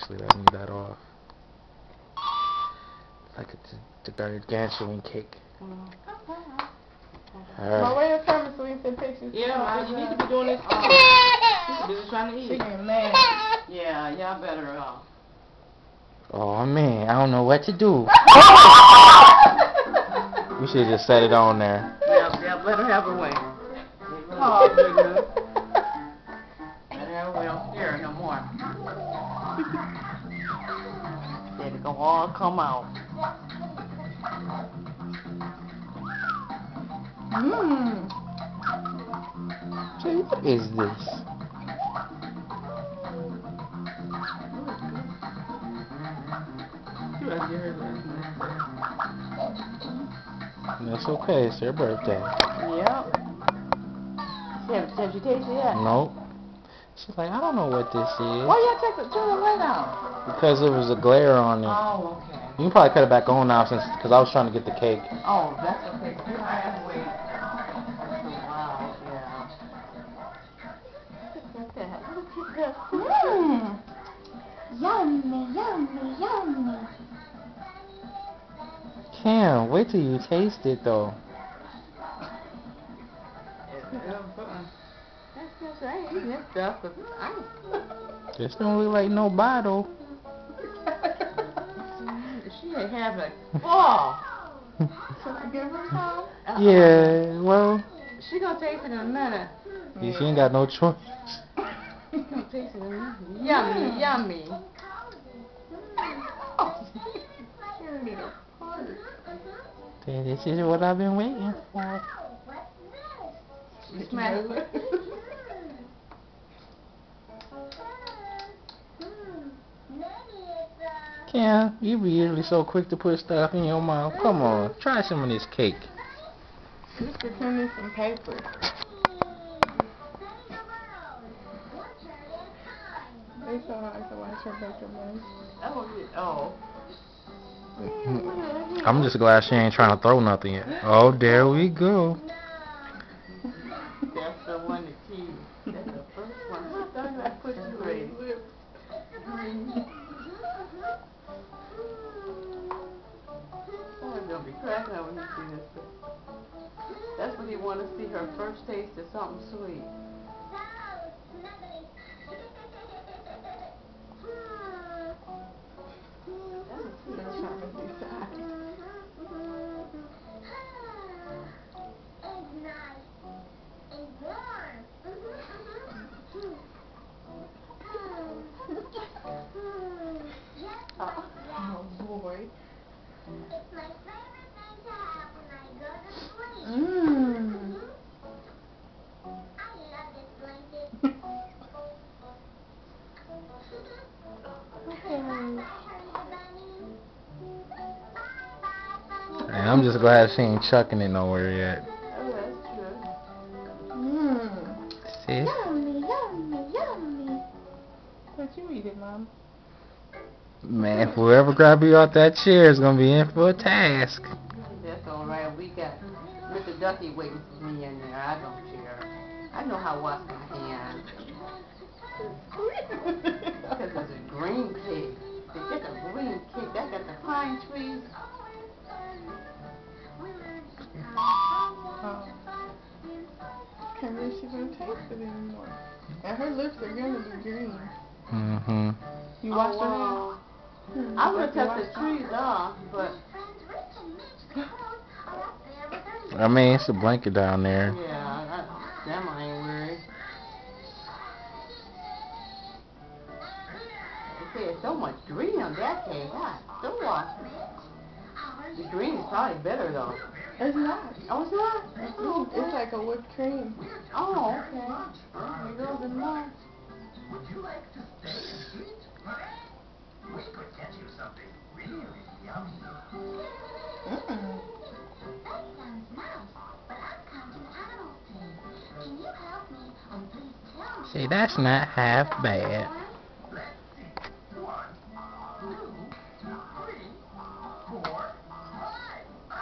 Actually, let me that off. Like a gargantuan cake. My way of service so we can send pictures. Yeah, but you need to be doing this. Busy trying to eat. She getting mad. Yeah, y'all better. Oh man, I don't know what to do. We should just set it on there. Yeah, let her have her way. Oh, goodness. Let her have her way. Don't scare her no more. Said it gonna all come out. Mmm. Say, what is this? You gotta get her last night. That's okay. It's her birthday. Yep. Have you tasted it yet? Nope. She's like, I don't know what this is. Why y'all turn the light out? Because there was a glare on it. Oh, okay. You can probably cut it back on now because I was trying to get the cake. Oh, that's okay. You have to wait. Wow, yeah. Mmm. Yummy, yummy, yummy. Cam, wait till you taste it though. I ain't eating this stuff. This don't look like no bottle. She ain't having a ball. Should I give her some? Yeah, well, She gonna taste it in a minute. she ain't got no choice. She gonna taste it in a minute. Yummy, yummy. This is what I've been waiting for. She smells it. Cam, you be usually so quick to put stuff in your mouth. Come on, try some of this cake. Just pretend it's some paper. They so hard to watch her bake her money. Oh. I'm just glad she ain't trying to throw nothing yet. Oh, there we go. That's the one that she. That's the first one. I put you ready. Oh, gonna be cracking up when he see this. That's what he want to see, her first taste of something sweet. Oh boy. It's my favorite thing to have when I go to sleep. Mmm. I love this blanket. Hey, I'm just glad she ain't chucking it nowhere yet. Oh, that's true. Mmm. See? Yummy, yummy, yummy. Let you eat it, Mom. Man, whoever grab you out that chair is gonna be in for a task. That's all right. We got Mr. Ducky waiting for me in there. I don't care. I know how to wash my hands. Because it's a green cake. They get a green cake. That got the pine trees. Oh. Can't believe she don't taste it anymore. And her lips are gonna be green. Mm-hmm. You washed her Wow. hands? I would have took the trees off, but I mean, it's a blanket down there. yeah, them I ain't worried. They say there's so much green on that cake. God, so awesome. The green is probably better though. It's not. Oh, it's not? It's like a whipped cream. Oh, okay. A little bit more. Would you like to stay and eat? We could get you something really yummy. That sounds nice, but I'm kind of animal food. Can you help me and please tell me? See, that's not half bad. Let's see. 1, 2, 3, 4, 5.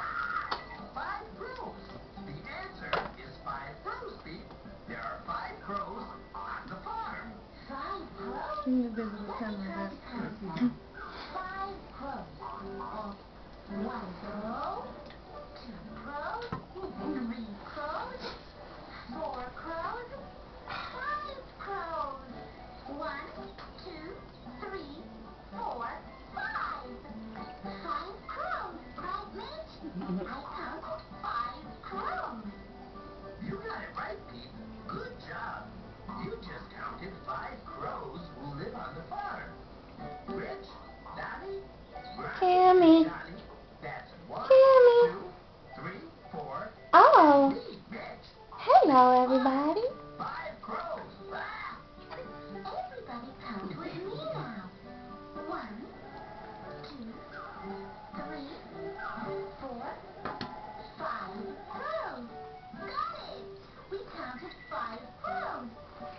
5 crows. The answer is 5 crows, Pete. There are 5 crows on the farm. 5 crows? She needs to Five crows. 1 crow, 2 crows, 3 crows, 4 crows, 5 crows. 1, 2, 3, 4, 5. 5 crows, right, Mitch? I counted 5 crows. You got it right, Pete. Good job. You just counted 5 crows who live on the farm. Rich, Donnie, Brian, Cammy. Johnny. That's 1, Cammy. 2, 3, 4. Oh, Me, Mitch. hello everybody. 5 crows. Everybody count with me now. 1, 2, 3, 4, 5 crows. Got it. We counted 5 crows.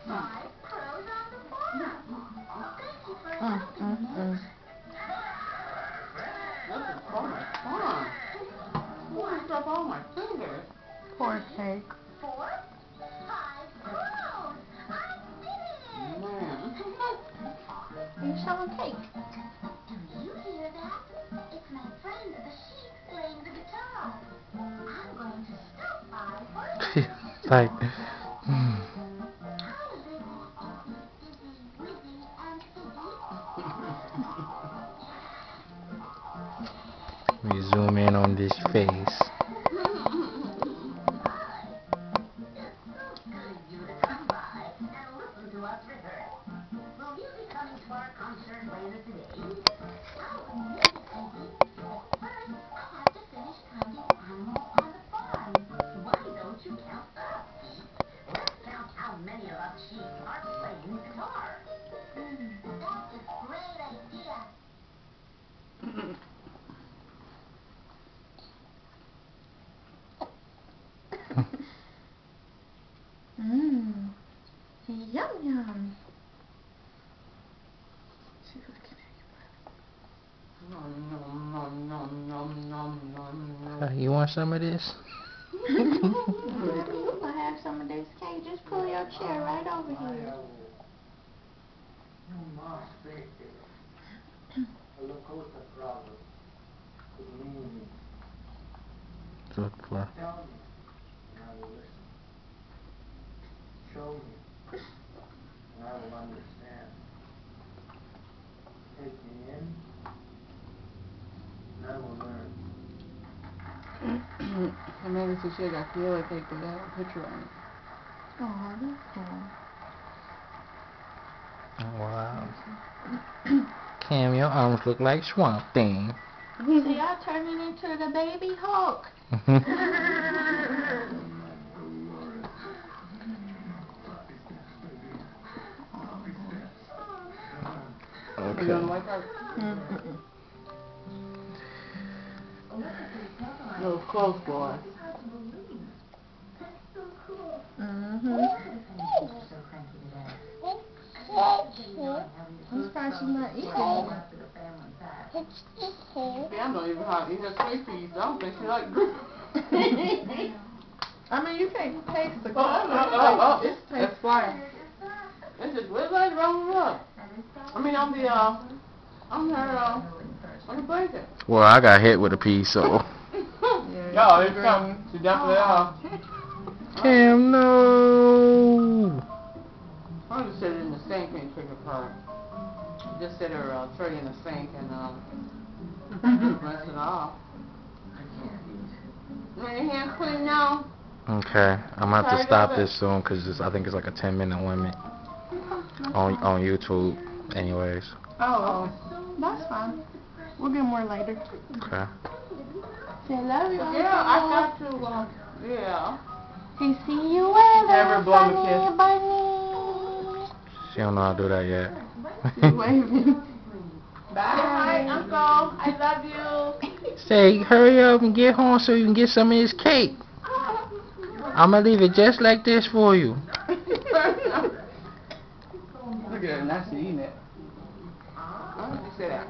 5 crows on the farm. Thank you for helping me. This is so much fun. What's up all my fingers? Poor cake. 4, 5 crows. I did it. Man. You showing cake? Do you hear that? It's my friend the sheep playing the guitar. I'm going to stop by for it. Like, Hi, Lizzie, Izzy, Wizzy, and Fizzy. we zoom in on this face. It's so good of you to come by and listen to us rehearse. Will you be coming to our concert later today? Oh, yes, Izzy. But first, I have to finish counting animals on the farm. Why don't you count us, Pete? Let's count how many of us sheep are playing the guitar. That's a great idea. Mmm. Yum yum. She's looking at Nom, nom, nom, nom, nom, nom, nom, nom. You want some of this? you. You gonna have some of this cake. Just pull your chair right over here. You must speak it. Look what's the problem. Look for. Tell me. And I will listen. Show me. And I will understand. Take me in. And I will learn. Amanda said she got Gorilla cake but got a picture on it. Oh, that's cool. Wow. Cam, your arms look like Swamp Thing. See, I turned it into the baby Hulk. You don't Okay. like her? Mm-mm. Little close boy. Mm-hmm. I'm surprised she's not eating it. See, I don't even know how to eat her cake piece. I don't think she like green. I mean, you can't taste the Oh, It tastes fire. It's just what's like wrong with her? I mean, on the on the blanket. Well, I got hit with a piece, so. Yeah, it's coming. She definitely are. Cam, no. I just set it in the sink and cook it for her. Just set her tray in the sink and rinse it off. You want your hands clean now? Okay, I'm gonna have to stop this soon because I think it's like a 10-minute limit on YouTube. Anyways. Oh, that's fine. We'll get more later. Okay. Say love you. Yeah, I got to. Yeah. Hey, see you later. Never blow me a kiss. Bunny. She don't know how to do that yet. She's waving. Bye, Uncle. I love you. Say, hurry up and get home so you can get some of this cake. I'm gonna leave it just like this for you. Look at her, now she's eating it. Why did you say that?